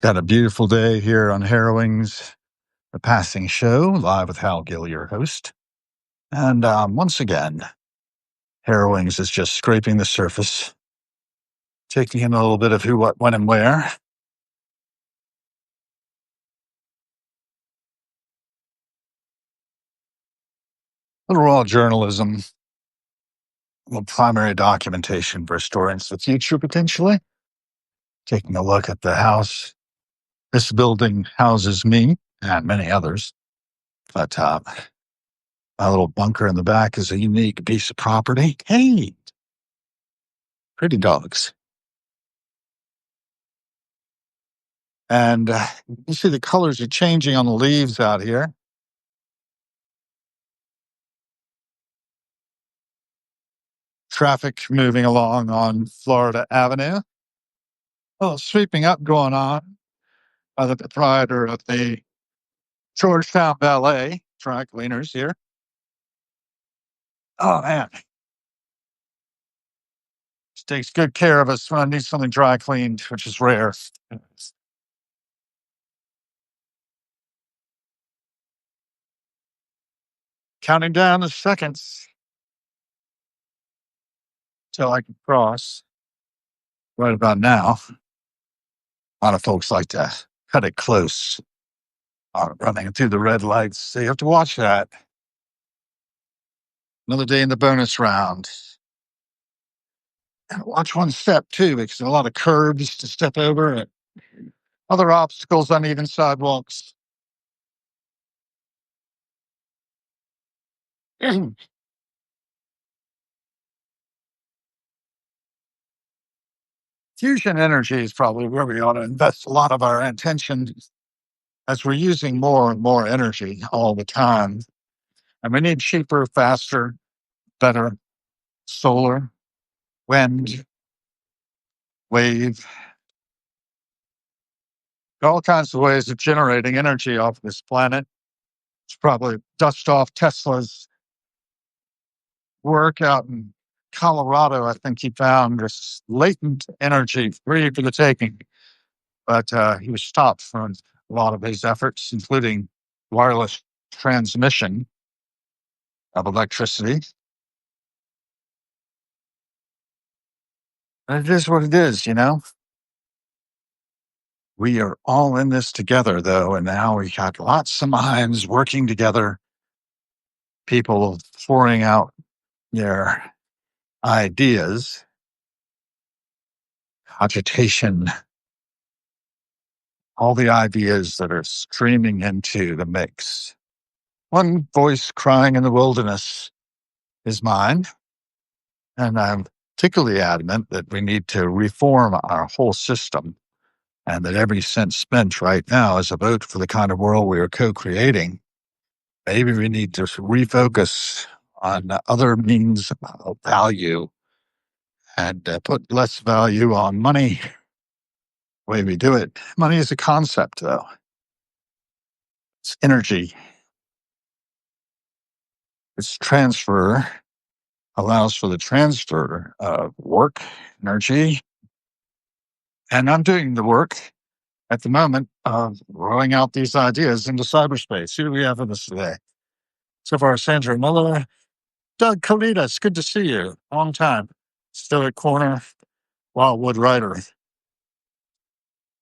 Got a beautiful day here on Harrowing's The Passing Show, live with Hal Gill, your host. And once again, Harrowing's is just scraping the surface, taking in a little bit of who, what, when, and where. Little raw journalism, little primary documentation for historians of the future, potentially. Taking a look at the house. This building houses me and many others. But my little bunker in the back is a unique piece of property. Hey, pretty dogs. And you see the colors are changing on the leaves out here. Traffic moving along on Florida Avenue. Well, sweeping up going on by the proprietor of the Georgetown Ballet, dry cleaners here. Oh, man. She takes good care of us when I need something dry cleaned, which is rare. Counting down the seconds till I can cross. Right about now, a lot of folks like to cut it close, running through the red lights. So you have to watch that. Another day in the bonus round. And watch one step too, because there are a lot of curbs to step over and other obstacles, uneven sidewalks. Fusion energy is probably where we ought to invest a lot of our attention, as we're using more and more energy all the time. And we need cheaper, faster, better solar, wind, wave, all kinds of ways of generating energy off this planet. It's probably dust off Tesla's work out in Colorado. I think he found this latent energy free for the taking, but he was stopped from a lot of his efforts, including wireless transmission of electricity. And it is what it is, you know. We are all in this together, though, and now we got lots of minds working together, people pouring out their ideas, agitation, all the ideas that are streaming into the mix. One voice crying in the wilderness is mine, and I'm particularly adamant that we need to reform our whole system, and that every cent spent right now is a vote for the kind of world we are co-creating. Maybe we need to refocus on other means of value and put less value on money. The way we do it. Money is a concept, though. It's energy. Its transfer allows for the transfer of work, energy. And I'm doing the work at the moment of rolling out these ideas into cyberspace. Who do we have with us today? So far, Sandra Muller, Doug Kalidas, good to see you. Long time. Stoic Corner, Wildwood Writer.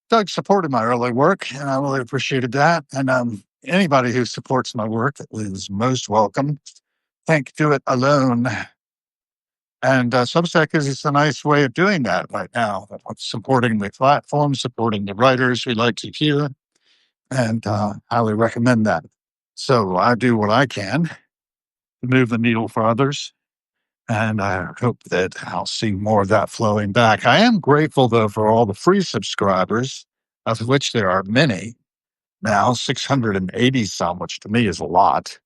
Doug supported my early work, and I really appreciated that. And anybody who supports my work is most welcome. Can't do it alone. And Substack is a nice way of doing that right now, supporting the platform, supporting the writers we like to hear, and highly recommend that. So I do what I can to move the needle for others, and I hope that I'll see more of that flowing back. I am grateful, though, for all the free subscribers, of which there are many now, 680 some, which to me is a lot.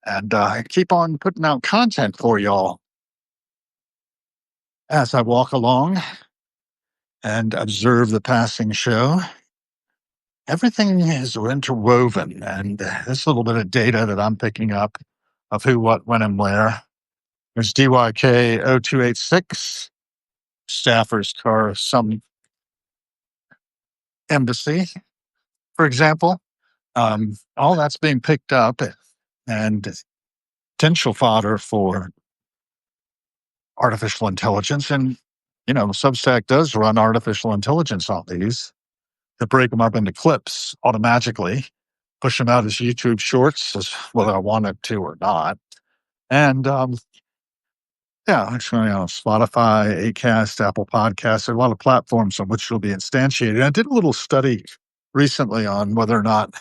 And I keep on putting out content for y'all as I walk along and observe the passing show. Everything is interwoven, and this little bit of data that I'm picking up of who, what, when, and where. There's DYK 0286, Staffer's car, some embassy, for example. All that's being picked up and potential fodder for artificial intelligence. And, Substack does run artificial intelligence on these to break them up into clips automatically, push them out as YouTube shorts, whether I wanted to or not. And yeah, actually, Spotify, Acast, Apple Podcasts, there are a lot of platforms on which it'll be instantiated. I did a little study recently on whether or not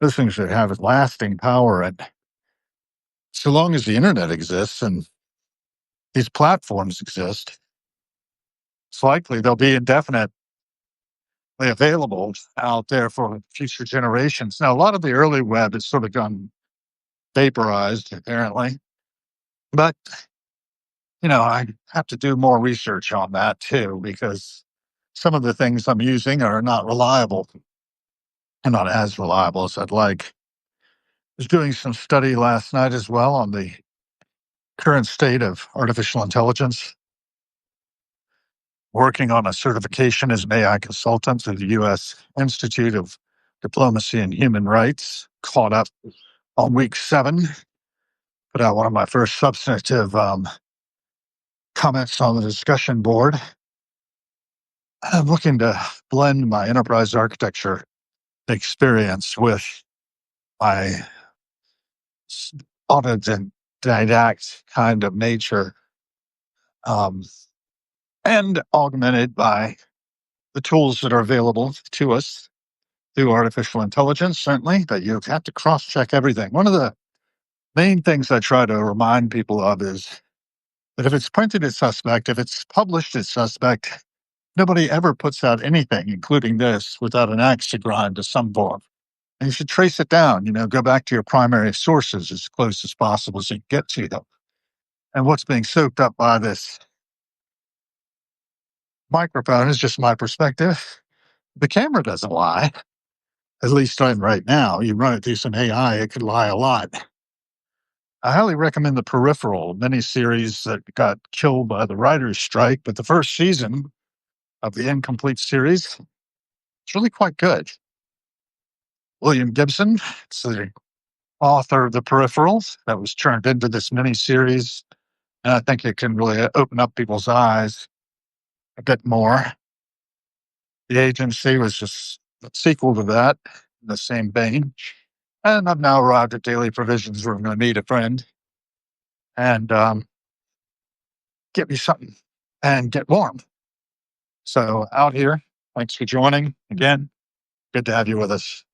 those things should have lasting power. And so long as the internet exists and these platforms exist, it's likely they'll be indefinitely available out there for future generations. Now, a lot of the early web has sort of gone vaporized, apparently. But, I have to do more research on that too, because some of the things I'm using are not reliable and not as reliable as I'd like. I was doing some study last night as well on the current state of artificial intelligence, working on a certification as an AI consultant through the U.S. Institute of Diplomacy and Human Rights, caught up on week 7, put out one of my first substantive comments on the discussion board. I'm looking to blend my enterprise architecture experience with my autodidact kind of nature, um, and augmented by the tools that are available to us through artificial intelligence, certainly, but you have to cross check everything. One of the main things I try to remind people of is that if it's printed, it's suspect. If it's published, it's suspect. Nobody ever puts out anything, including this, without an axe to grind to some form. And you should trace it down, go back to your primary sources as close as possible so you can get to them. And what's being soaked up by this microphone is just my perspective. The camera doesn't lie, at least right now. You run it through some AI, it could lie a lot. I highly recommend The Peripheral miniseries that got killed by the writer's strike, but the first season of the incomplete series, it's really quite good. William Gibson is the author of The Peripherals that was turned into this miniseries, and I think it can really open up people's eyes a bit more. The Agency was just a sequel to that in the same vein. And I've now arrived at Daily Provisions where I'm going to meet a friend and get me something and get warm. So out here, thanks for joining again. Good to have you with us.